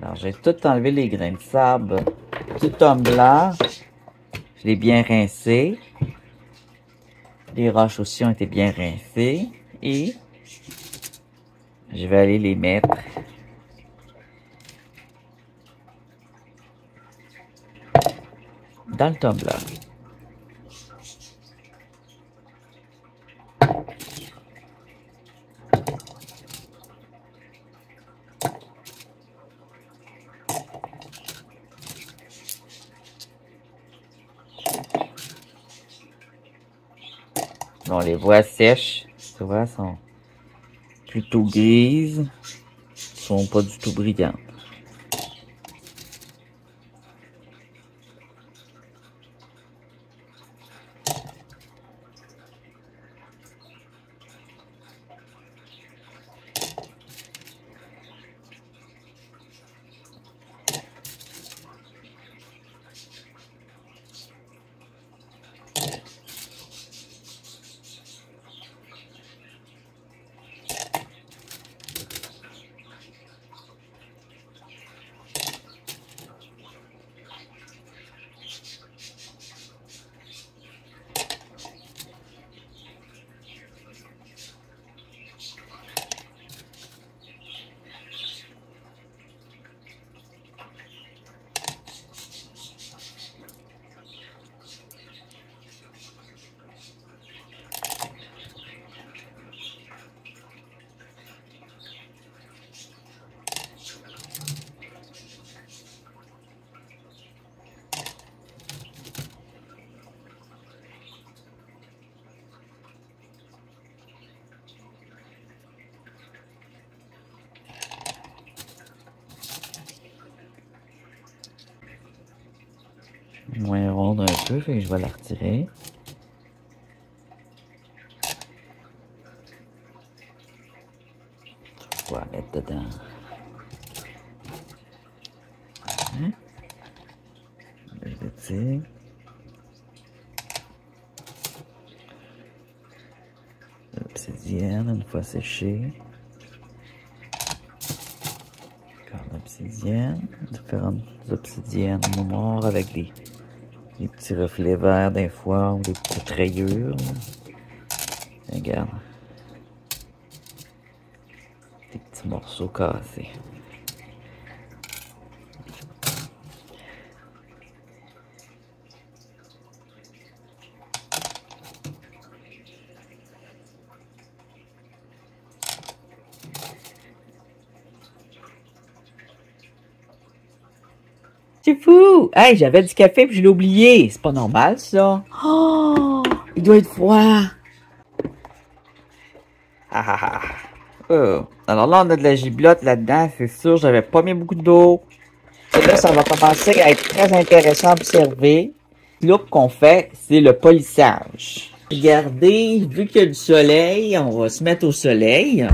Alors, j'ai tout enlevé les grains de sable. Petit tumbler. Je l'ai bien rincé. Les roches aussi ont été bien rincées. Et je vais aller les mettre dans le tumbler. On les voit sèches, tu vois, sont plutôt grises, sont pas du tout brillantes. Moins ronde un peu, fait que je vais la retirer. Je vais la mettre dedans. Hein? Je l'étire. L'obsidienne, une fois séchée. Encore l'obsidienne. Différentes obsidiennes noires avec les petits reflets verts des fois, ou des petites rayures. Regarde. Des petits morceaux cassés. C'est fou! Hey, j'avais du café puis je l'ai oublié. C'est pas normal, ça. Oh! Il doit être froid. Ah ah ah. Oh. Alors là, on a de la giblotte là-dedans. C'est sûr, j'avais pas mis beaucoup d'eau. Et là, ça va commencer à être très intéressant à observer. Là, qu'on fait, c'est le polissage. Regardez, vu qu'il y a du soleil, on va se mettre au soleil.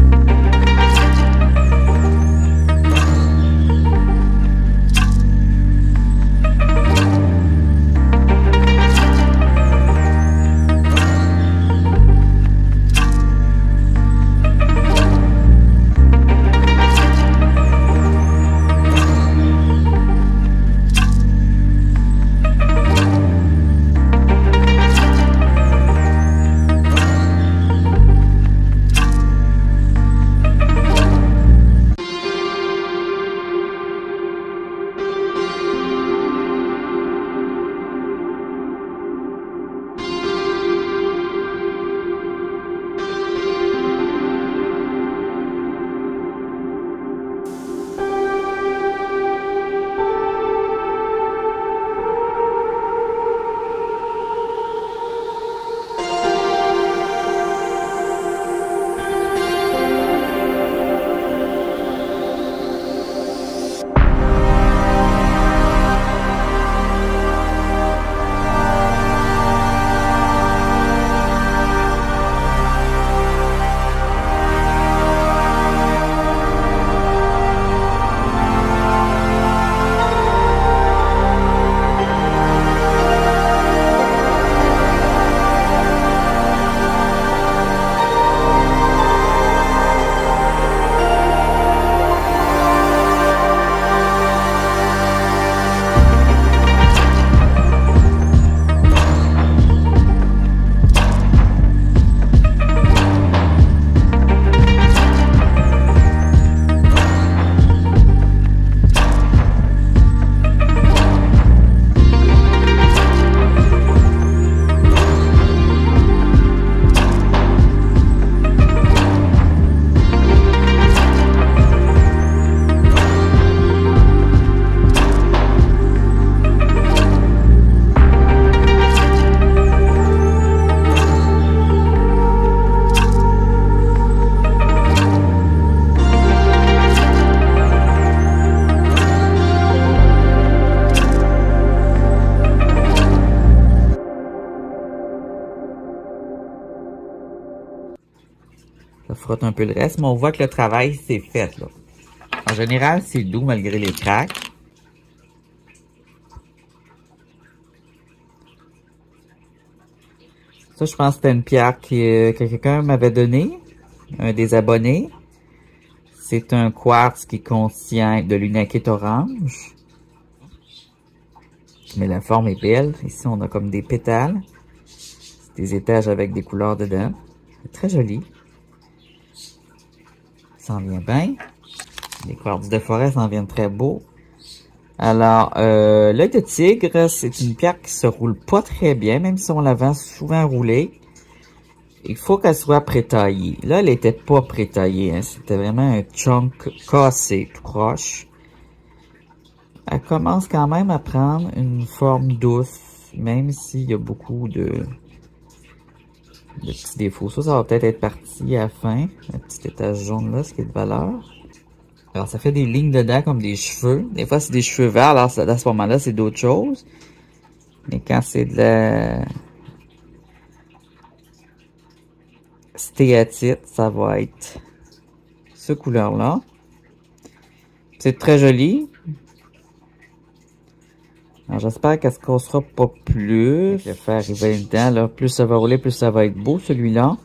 frotte un peu le reste, mais on voit que le travail s'est fait, là. En général, c'est doux malgré les craques. Ça, je pense que c'était une pierre que quelqu'un m'avait donnée, un des abonnés. C'est un quartz qui contient de l'unakite orange. Mais la forme est belle. Ici, on a comme des pétales. C'est des étages avec des couleurs dedans. C'est très joli. Ça en vient bien. Les quartz de forêt s'en viennent très beaux. Alors, l'œil de tigre, c'est une pierre qui se roule pas très bien, même si on la vend souvent roulée. Il faut qu'elle soit prétaillée. Là, elle était pas prétaillée, hein. C'était vraiment un chunk cassé, tout croche. Elle commence quand même à prendre une forme douce, même s'il y a beaucoup de petits défauts. Ça va peut-être être parti à la fin. Un petit étage jaune là, ce qui est de valeur. Alors, ça fait des lignes dedans comme des cheveux. Des fois, c'est des cheveux verts. Alors, à ce moment-là, c'est d'autres choses. Mais quand c'est de la stéatite, ça va être ce couleur-là. C'est très joli. Alors, j'espère qu'elle se cassera pas plus. Je vais faire arriver dedans, là. Plus ça va rouler, plus ça va être beau, celui-là.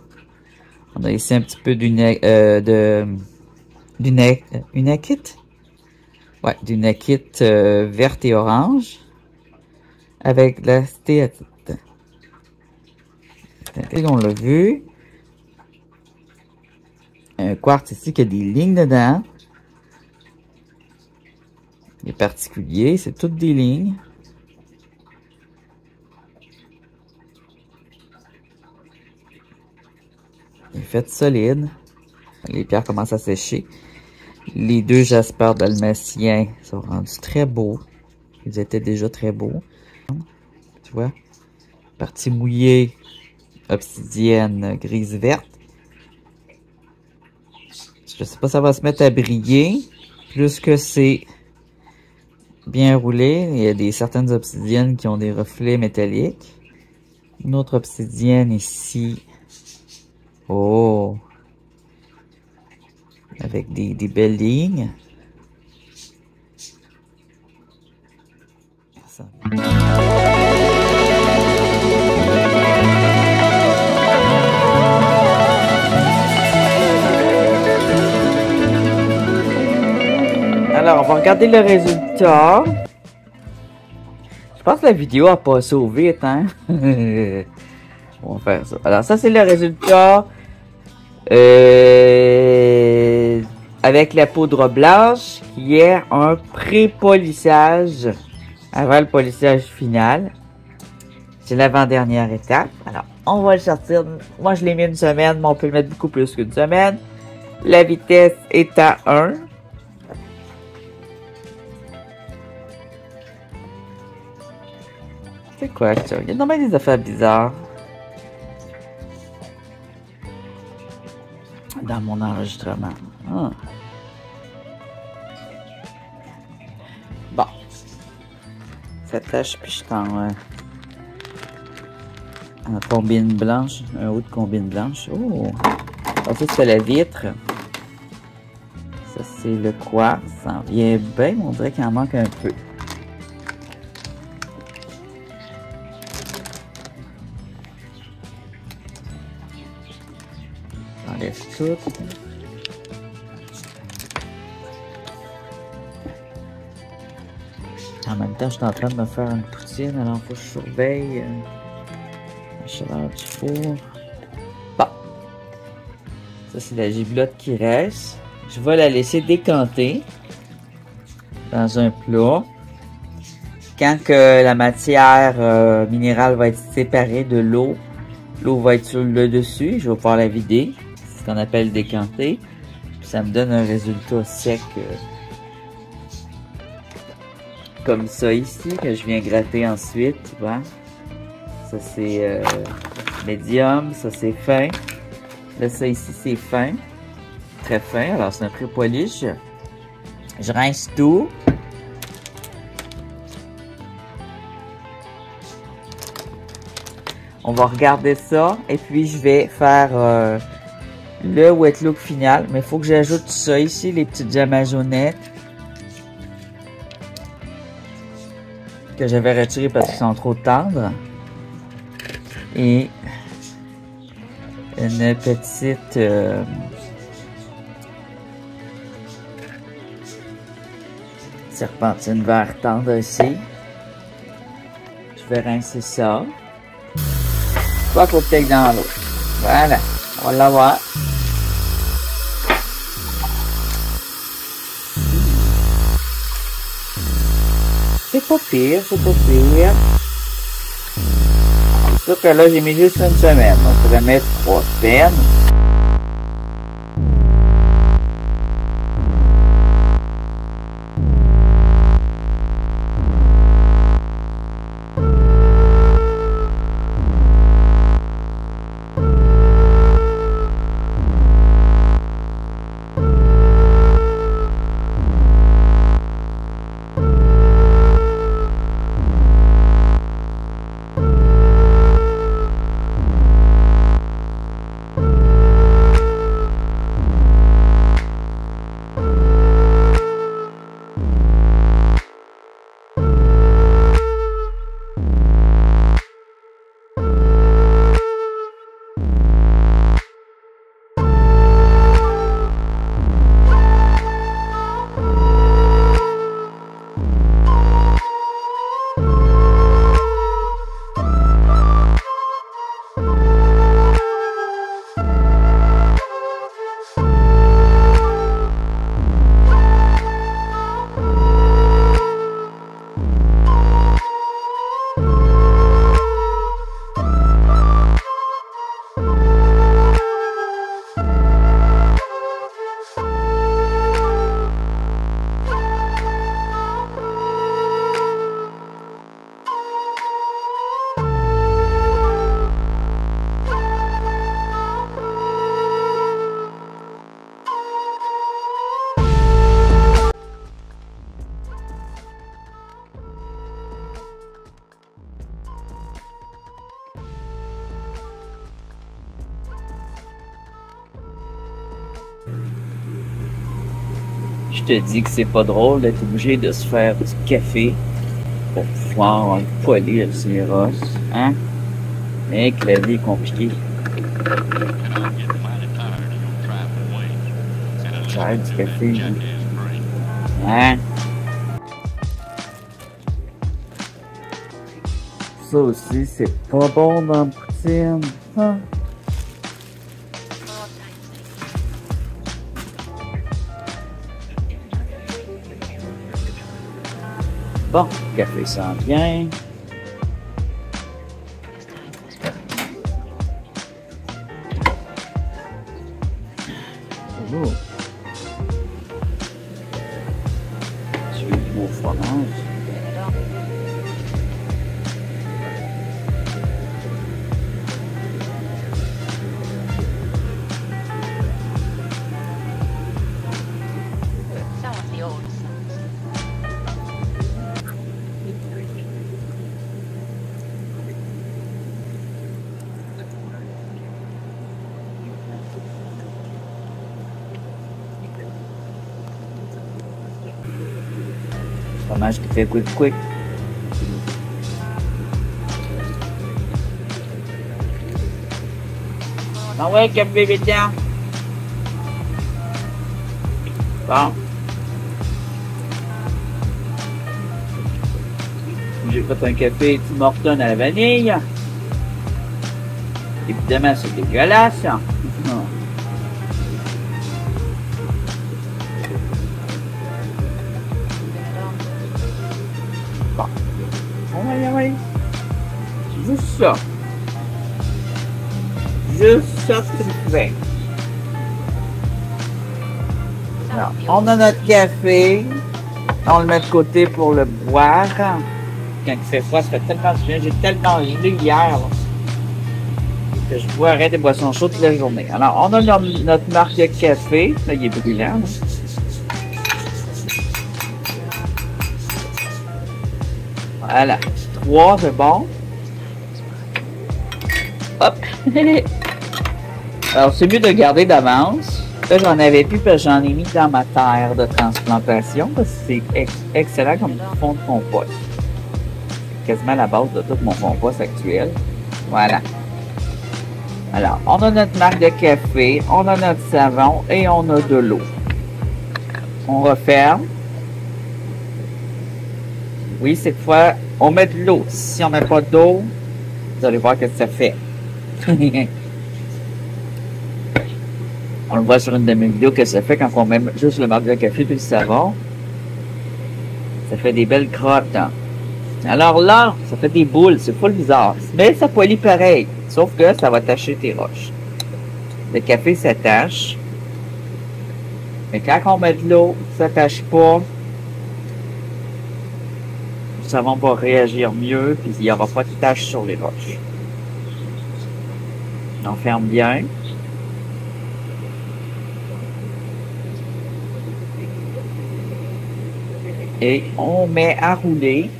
On a ici un petit peu d'unakite. Ouais, d'unakite verte et orange. Avec de la stéatite. On l'a vu. Un quartz ici qui a des lignes dedans. Il est particulier, c'est toutes des lignes. Il est fait solide. Les pierres commencent à sécher. Les deux jaspers dalmatiens sont rendus très beaux. Ils étaient déjà très beaux. Tu vois? Partie mouillée, obsidienne grise-verte. Je sais pas si ça va se mettre à briller. Plus que c'est bien roulé. Il y a certaines obsidiennes qui ont des reflets métalliques. Une autre obsidienne ici. Oh! Avec des belles lignes. Ça. Alors, on va regarder le résultat. Je pense que la vidéo a passé au vite, hein? On va faire ça. Alors, ça, c'est le résultat. Avec la poudre blanche, qui est un pré-polissage avant le polissage final. C'est l'avant-dernière étape. Alors, on va le sortir. Moi, je l'ai mis une semaine, mais on peut le mettre beaucoup plus qu'une semaine. La vitesse est à 1. C'est quoi ça? Il y a normalement des affaires bizarres dans mon enregistrement. Ah. Bon. Ça tâche, puis je suis en combine blanche. Un haut de combine blanche. Oh! Ça, c'est la vitre. Ça, c'est le quartz. Ça en vient bien, mais on dirait qu'il en manque un peu. J'enlève tout. En même temps, je suis en train de me faire une poutine, alors faut que je surveille la chaleur du four. Bon. Ça, c'est la giblotte qui reste. Je vais la laisser décanter dans un plat. Quand que la matière minérale va être séparée de l'eau, l'eau va être sur le dessus. Je vais pouvoir la vider. C'est ce qu'on appelle décanter. Puis ça me donne un résultat sec. Comme ça ici, que je viens gratter ensuite, tu vois. Ça c'est médium, ça c'est fin. Là ça ici c'est fin, très fin, alors c'est un pré-polish. Je rince tout. On va regarder ça et puis je vais faire le wet look final. Mais il faut que j'ajoute ça ici, les petites amazonettes. Que j'avais retirées parce qu'ils sont trop tendres. Et une petite serpentine vert tendre ici. Je vais rincer ça. Pas côté dans l'eau. Voilà, on va l'avoir. C'est pas pire, c'est pas pire. C'est sûr que là, j'ai mis juste une semaine. On pourrait mettre 3 semaines. Je te dis que c'est pas drôle d'être obligé de se faire du café pour pouvoir polir ses rosses, hein? Mais que la vie est compliquée. J'arrête du café, hein? Ça aussi, c'est pas bon dans la poutine, hein? Bon, le café sent bien. Oh. Tu veux du beau fromage? Fromage qui fait quick. Ah ouais, café vite-là. Bon. J'ai fait un café Tim Hortons à la vanille. Évidemment, c'est dégueulasse. Bon. Ouais. Juste ça. Juste ça, c'est fait. Alors, on a notre café. On le met de côté pour le boire. Quand il fait froid, ça fait tellement du bien. J'ai tellement gelé hier là, que je boirais des boissons chaudes toute la journée. Alors, on a notre marque de café. Là, il est brûlant. Là. Voilà. 3, c'est bon. Hop. Alors, c'est mieux de garder d'avance. Là, j'en avais plus parce que j'en ai mis dans ma terre de transplantation parce que c'est excellent comme fond de compost. C'est quasiment la base de tout mon compost actuel. Voilà. Alors, on a notre marque de café, on a notre savon et on a de l'eau. On referme. Oui, cette fois, on met de l'eau. Si on met pas d'eau, vous allez voir ce que ça fait. On le voit sur une de mes vidéos que ça fait quand on met juste le marque de café puis le savon. Ça fait des belles crottes. Hein. Alors là, ça fait des boules. C'est pas bizarre. Mais ça polie pareil. Sauf que ça va tacher tes roches. Le café s'attache. Mais quand on met de l'eau, ça tâche pas. Le savon va réagir mieux. Puis il n'y aura pas de taches sur les roches. On ferme bien. Et on met à rouler.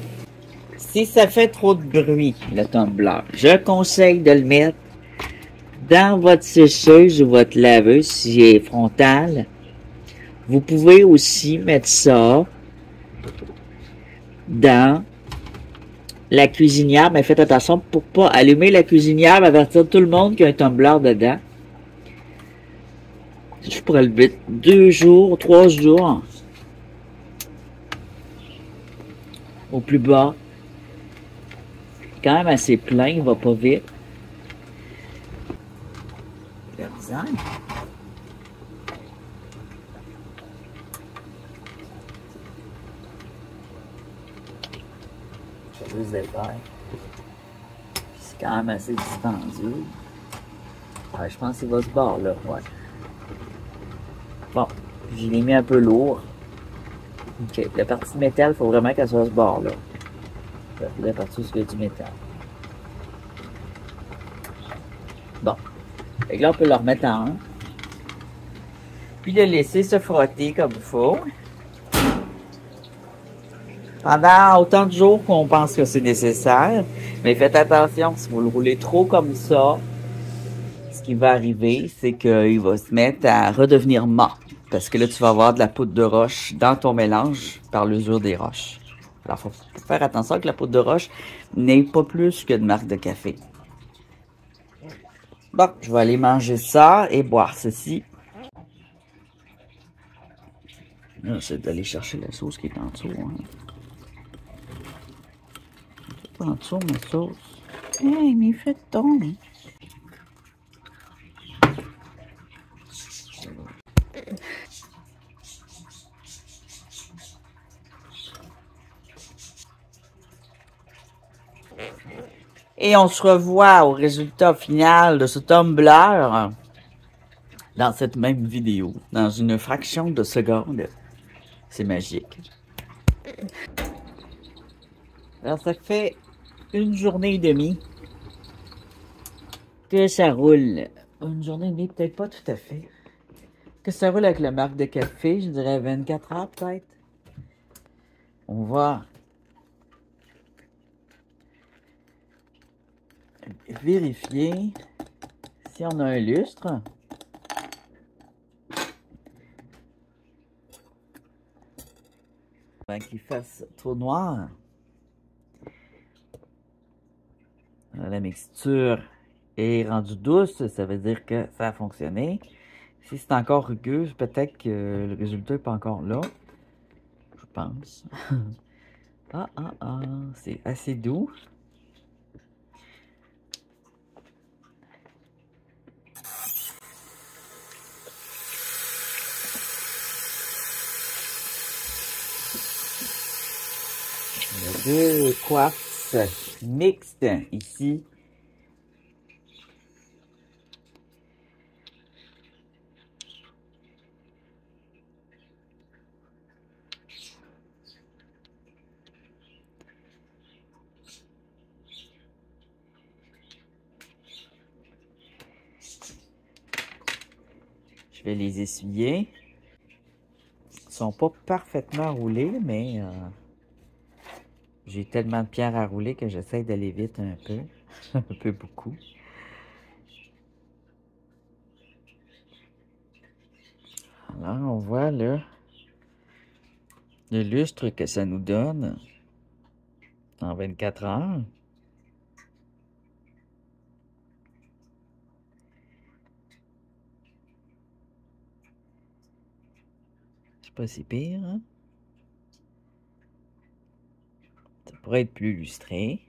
Si ça fait trop de bruit, le tumbler, je conseille de le mettre dans votre sécheuse ou votre laveuse si elle est frontale. Vous pouvez aussi mettre ça dans la cuisinière, mais faites attention pour pas allumer la cuisinière, avertir tout le monde qu'il y a un tumbler dedans. Je pourrais le mettre 2 jours, 3 jours. Au plus bas. Quand même assez plein, il va pas vite. Le design. C'est quand même assez dispendieux. Ouais, je pense qu'il va se barrer là. Ouais. Bon, je l'ai mis un peu lourd. Ok, la partie métal, il faut vraiment qu'elle soit ce bord là. La partie où il y a du métal. Bon. Fait que là, on peut le remettre en 1. Puis le laisser se frotter comme il faut. Pendant autant de jours qu'on pense que c'est nécessaire. Mais faites attention, si vous le roulez trop comme ça, ce qui va arriver, c'est qu'il va se mettre à redevenir mort. Parce que là, tu vas avoir de la poudre de roche dans ton mélange par l'usure des roches. Alors, il faut faire attention que la poudre de roche n'ait pas plus que de marque de café. Bon, je vais aller manger ça et boire ceci. Là, c'est d'aller chercher la sauce qui est en dessous. Hein. Tout en dessous, ma sauce. Hey, mais faites donc. Et on se revoit au résultat final de ce tumbler dans cette même vidéo, dans une fraction de seconde. C'est magique. Alors ça fait 1 journée et demie que ça roule. 1 journée et demie, peut-être pas tout à fait. Que ça roule avec la marque de café, je dirais 24 heures peut-être. On va vérifier si on a un lustre. Avant qu'il fasse trop noir. La mixture est rendue douce, ça veut dire que ça a fonctionné. Si c'est encore rugueux, peut-être que le résultat n'est pas encore là. Je pense. C'est assez doux. Il y a 2 quartz mixtes ici. Je vais les essuyer. Ils sont pas parfaitement roulés, mais j'ai tellement de pierres à rouler que j'essaie d'aller vite un peu. Un peu beaucoup. Alors, on voit là le lustre que ça nous donne en 24 heures. C'est pas si pire, hein? Ça pourrait être plus lustré.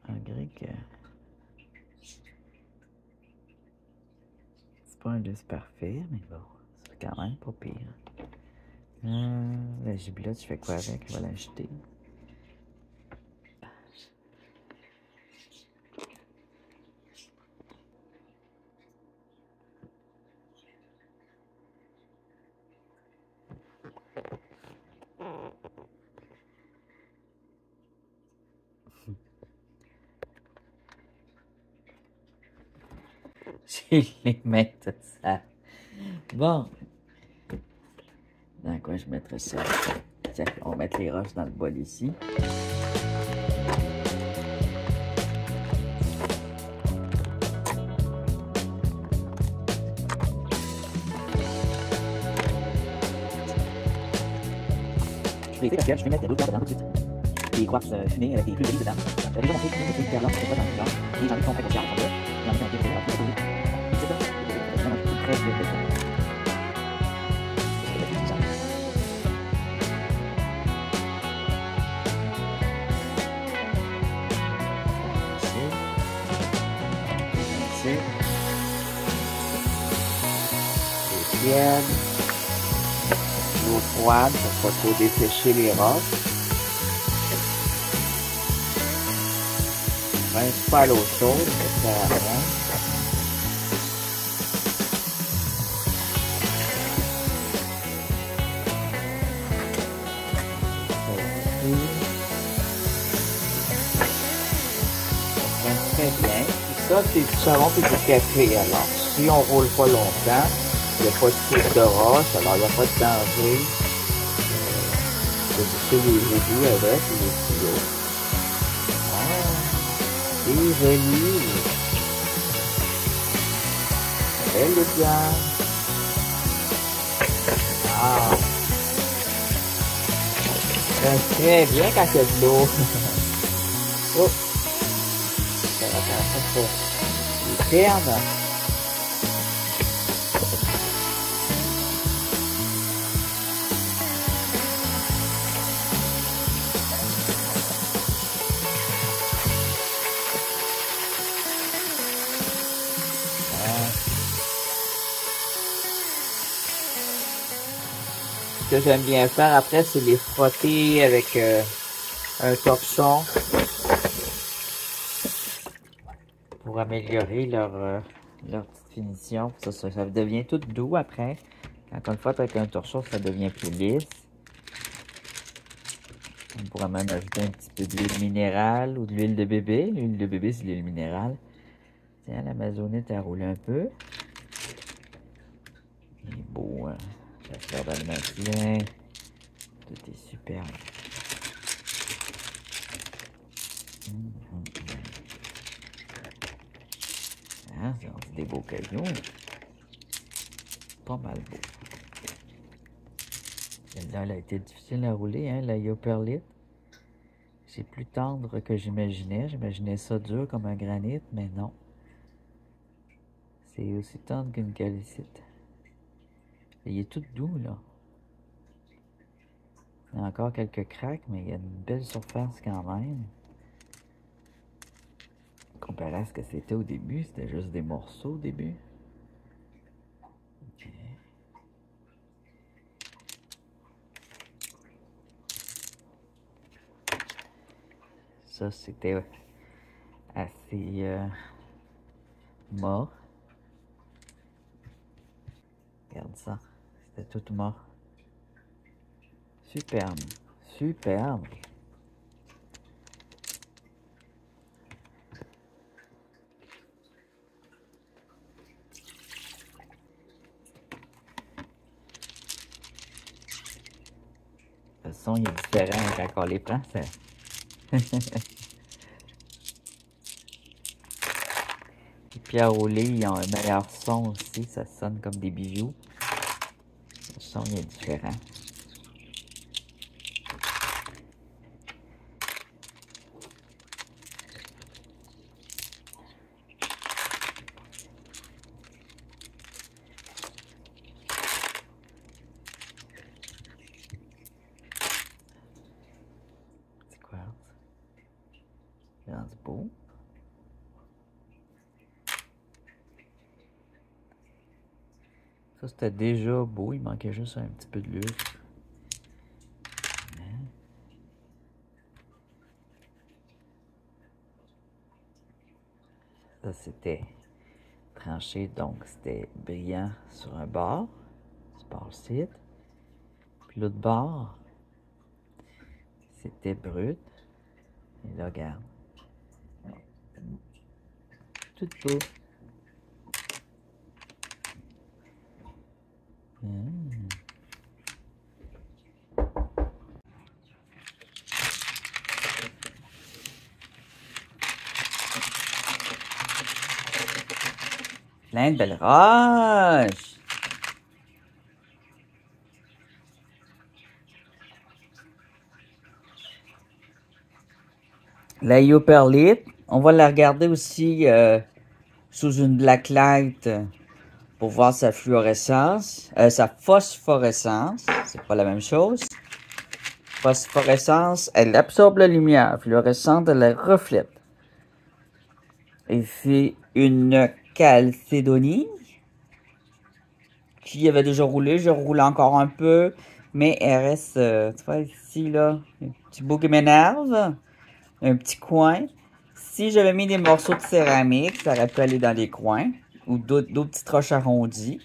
Malgré que c'est pas un lustre parfait, mais bon, c'est quand même pas pire. La giblotte, je fais quoi avec? Je vais l'acheter. J'ai les mains toutes sales. Bon. Dans quoi je mettrais ça? Tiens, on va mettre les roches dans le bol ici. Je vais mettre d'autres dedans tout de suite. Des quartz fumés avec des clous de dedans. J'avais déjà montré que c'est hyper blanc, c'est pas dans le genre. Et j'en ai qui sont très grossières en fait. J'en ai qui ont été c'est ça. Non, c'est très bien fait. Les tièdes. L'eau froide pour pas trop dessécher les roches. Même pas l'eau chaude, ça sert à rien. Ça fonctionne très bien. Puis ça, c'est du savon et du café. Alors, si on roule pas longtemps, il n'y a pas de couche de roche, alors il n'y a pas de danger de toucher les égouts avec les tuyaux. C'est joli. Belle lumière. Ah. Ça se très bien quand il y a de l'eau. Oh. Faire attention pour les perles. Ce que j'aime bien faire après, c'est les frotter avec un torchon pour améliorer leur petite finition. Ça devient tout doux après. Quand on le frotte avec un torchon, ça devient plus lisse. On pourrait même ajouter un petit peu d'huile minérale ou de l'huile de bébé. L'huile de bébé, c'est l'huile minérale. Tiens, l'amazonite a roulé un peu. Il est beau, hein? Chasseur dalmatien. Tout est superbe. Ah, c'est des beaux cailloux. Pas mal beau. Celle-là, elle a été difficile à rouler, hein, la Yoperlite. C'est plus tendre que j'imaginais. J'imaginais ça dur comme un granit, mais non. C'est aussi tendre qu'une calcite. Il est tout doux, là. Il y a encore quelques craques, mais il y a une belle surface quand même. Comparé à ce que c'était au début, c'était juste des morceaux au début. Okay. Ça, c'était assez mort. Regarde ça. C'était tout mort. Superbe. Superbe. Le son il est différent quand on les prend. Ça... Les pierres roulées, ils ont un meilleur son aussi. Ça sonne comme des bijoux. Le son il est différent. C'est beau. Ça, c'était déjà beau. Il manquait juste un petit peu de lustre. Ça, c'était tranché, donc c'était brillant sur un bord. Ce bord-ci. Puis l'autre bord, c'était brut. Et là, regarde. Tout beau. Plein de belles roches. La Yoperlite, on va la regarder aussi sous une blacklight pour voir sa fluorescence, sa phosphorescence, c'est pas la même chose. Phosphorescence, elle absorbe la lumière, fluorescente, elle la reflète. Et c'est une chalcédonie qui avait déjà roulé, je roule encore un peu, mais elle reste, tu vois ici là, un petit bout qui m'énerve, un petit coin. Si j'avais mis des morceaux de céramique, ça aurait pu aller dans les coins, ou d'autres petites roches arrondies.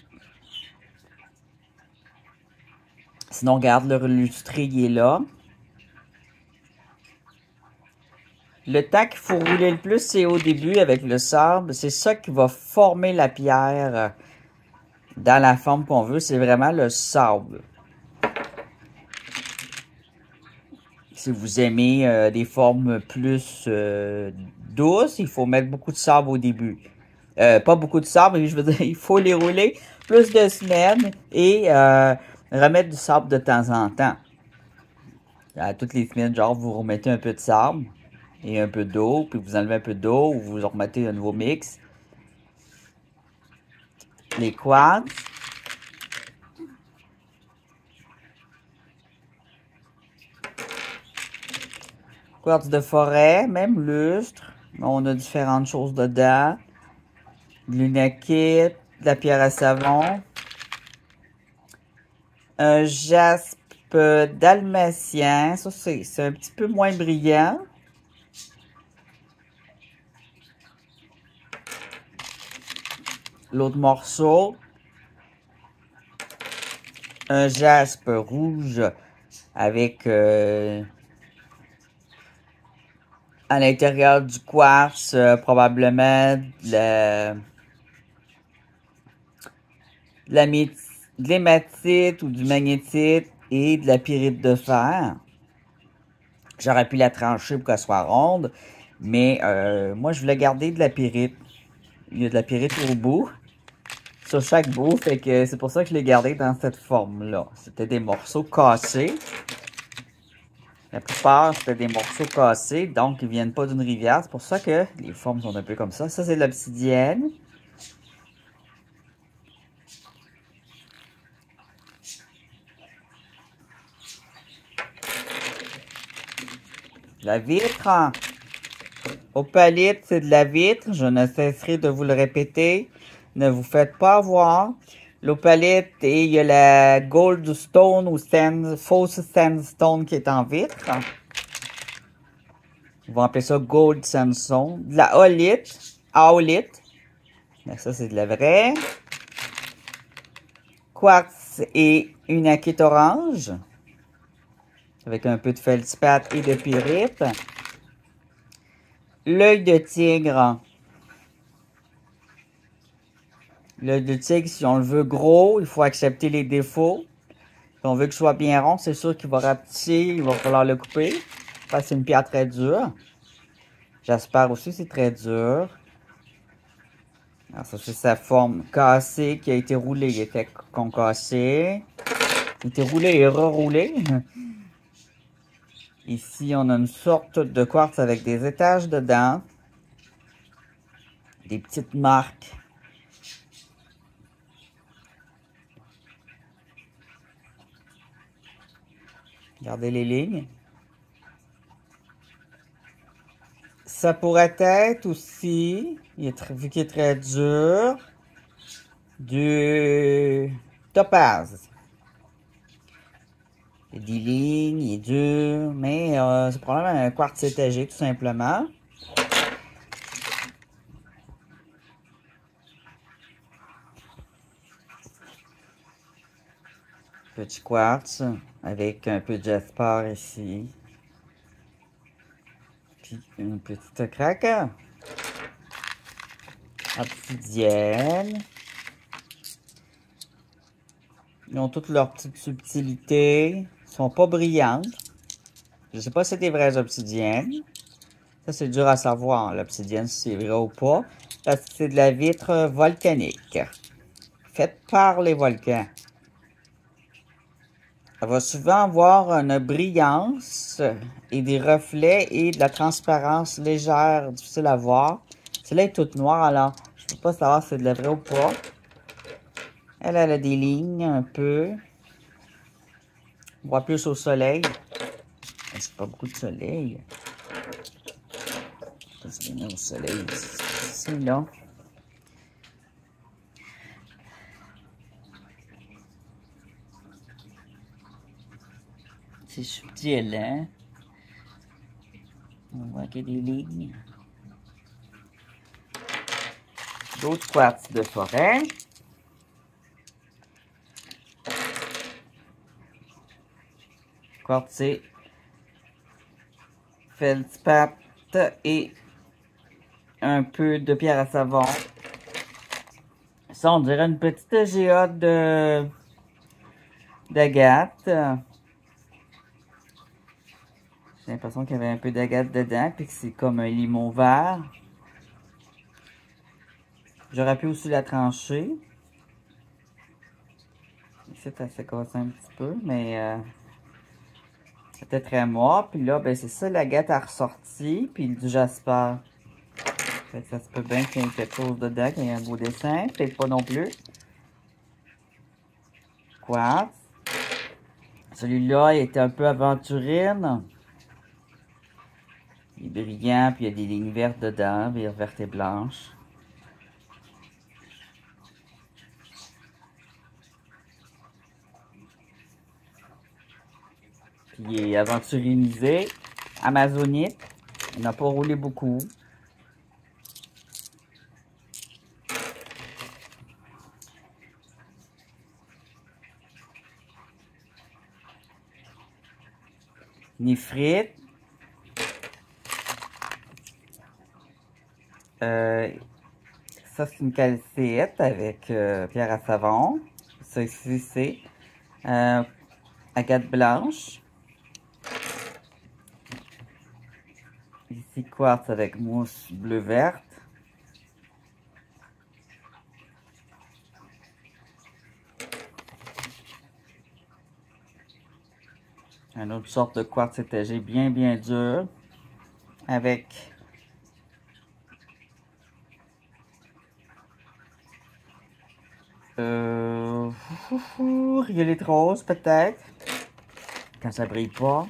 Sinon, regarde, le lustré, il est là. Le temps qu'il faut rouler le plus, c'est au début avec le sable. C'est ça qui va former la pierre dans la forme qu'on veut. C'est vraiment le sable. Si vous aimez des formes plus douces, il faut mettre beaucoup de sable au début. Pas beaucoup de sable, mais je veux dire, il faut les rouler plus de semaines et remettre du sable de temps en temps. À toutes les semaines, genre, vous remettez un peu de sable et un peu d'eau, puis vous enlevez un peu d'eau, ou vous remettez un nouveau mix. Les quartz. Quartz de forêt, même lustre. On a différentes choses dedans. De l'unakit, de la pierre à savon. Un jaspe dalmatien. Ça, c'est un petit peu moins brillant. L'autre morceau. Un jaspe rouge avec à l'intérieur du quartz, probablement de l'hématite ou du magnétite et de la pyrite de fer. J'aurais pu la trancher pour qu'elle soit ronde, mais moi je voulais garder de la pyrite. Il y a de la pyrite au bout, sur chaque bout, fait que c'est pour ça que je l'ai gardé dans cette forme-là. C'était des morceaux cassés. La plupart, c'était des morceaux cassés, donc ils viennent pas d'une rivière. C'est pour ça que les formes sont un peu comme ça. Ça, c'est de l'obsidienne. La vitre. Opalite, c'est de la vitre. Je ne cesserai de vous le répéter. Ne vous faites pas avoir. L'opalite, et il y a la gold stone ou fausse sandstone qui est en vitre. On va appeler ça gold sandstone. De la aolite. Ça, c'est de la vraie. Quartz et une akite orange. Avec un peu de feldspath et de pyrite. L'œil de tigre. L'œil de tigre, si on le veut gros, il faut accepter les défauts. on veut que ce soit bien rond, c'est sûr qu'il va rapetisser, il va falloir le couper. Parce que c'est une pierre très dure. J'espère aussi que c'est très dur. Alors ça, c'est sa forme cassée qui a été roulée. Il était concassé. Il a été roulé et reroulé. Ici, on a une sorte de quartz avec des étages dedans. Des petites marques. Regardez les lignes. Ça pourrait être aussi, vu qu'il est très dur, du topaz. Il y a des lignes, il est dur, mais c'est probablement un quartz étagé tout simplement. Petit quartz avec un peu de jasper ici. Puis une petite craque. Obsidienne. Ils ont toutes leurs petites subtilités. Ils sont pas brillantes. Je sais pas si c'est des vraies obsidiennes. Ça, c'est dur à savoir, l'obsidienne, si c'est vrai ou pas. Parce que c'est de la vitre volcanique. Faite par les volcans. Elle va souvent avoir une brillance et des reflets et de la transparence légère, difficile à voir. Celle-là est toute noire, alors je ne peux pas savoir si c'est de la vraie ou pas. Elle a des lignes un peu. On voit plus au soleil. C'est pas beaucoup de soleil. Ça se met au soleil ici, là. C'est subtil, hein? On voit qu'il y a des lignes. D'autres quartz de forêt. Quartzé, feldspathe et un peu de pierre à savon. Ça, on dirait une petite géode d'agate. J'ai l'impression qu'il y avait un peu d'agate dedans, puis que c'est comme un limon vert. J'aurais pu aussi la trancher. Ici, ça s'est cassé un petit peu, mais c'était très mort. Puis là, ben c'est ça, l'agate a ressorti, puis du jasper. Fait que ça se peut bien qu'il y ait quelque chose dedans, qu'il y ait un beau dessin. Peut-être pas non plus. Quartz. Celui-là, il était un peu aventurine. Il est brillant, puis il y a des lignes vertes dedans, vertes et blanches. Puis il est aventurinisé, amazonite. Il n'a pas roulé beaucoup. Néphrite. Ça, c'est une calcite avec pierre à savon. Ça ici, c'est agate blanche. Ici, quartz avec mousse bleu-verte. Une autre sorte de quartz étagé bien dur. Avec rhyolite rose peut-être. Quand ça brille pas.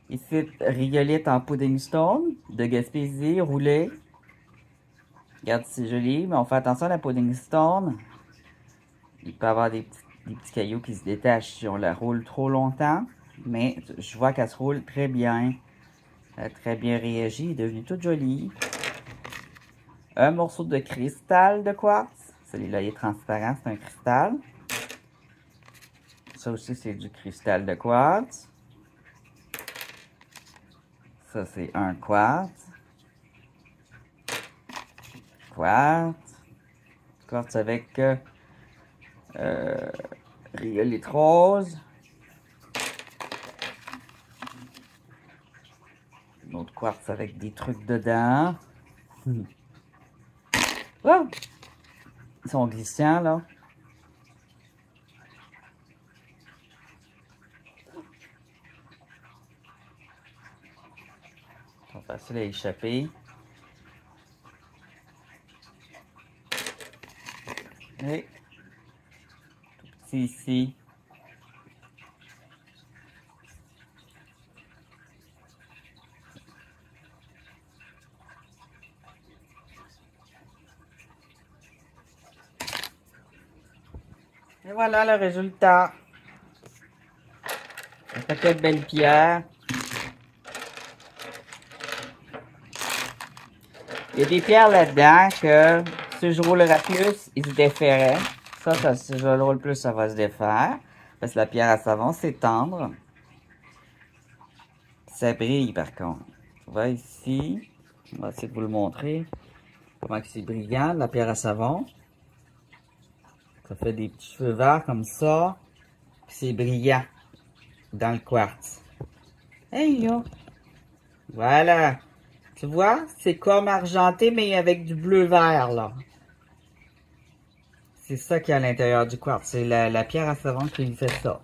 Ici, rhyolite en pudding stone de Gaspésie, roulé. Regarde, c'est joli, mais on fait attention à la pudding stone. Il peut y avoir des petits cailloux qui se détachent si on la roule trop longtemps. Mais je vois qu'elle se roule très bien. Elle a très bien réagi, elle est devenue toute jolie. Un morceau de cristal de quartz. Celui-là, il est transparent, c'est un cristal. Ça aussi, c'est du cristal de quartz. Ça, c'est un quartz. Quartz. Quartz avec rhyolite rose. Une autre quartz avec des trucs dedans. Wow! Ils sont glissants, là. Ils sont faciles à échapper. Et tout petit ici. Et voilà le résultat. Un paquet de belles pierres. Il y a des pierres là-dedans que si je roulerais plus, ils se déferaient. Ça, si je le roule plus, ça va se défaire. Parce que la pierre à savon, c'est tendre. Ça brille par contre. On va ici. On va essayer de vous le montrer. Comment c'est brillant, la pierre à savon. Ça fait des petits cheveux verts comme ça. Puis c'est brillant dans le quartz. Hey yo! Voilà! Tu vois? C'est comme argenté, mais avec du bleu-vert, là. C'est ça qu'il y a à l'intérieur du quartz. C'est la pierre à savon qui lui fait ça.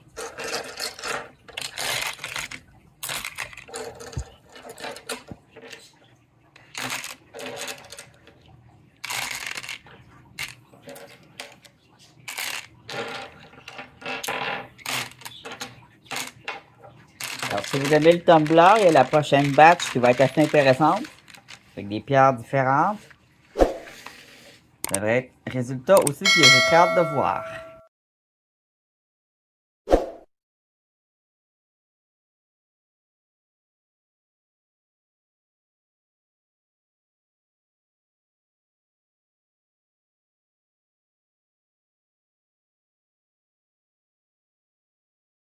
Alors, si vous aimez le tumbler, il y a la prochaine batch qui va être assez intéressante. Avec des pierres différentes. Ça devrait être résultat aussi que j'ai très hâte de voir.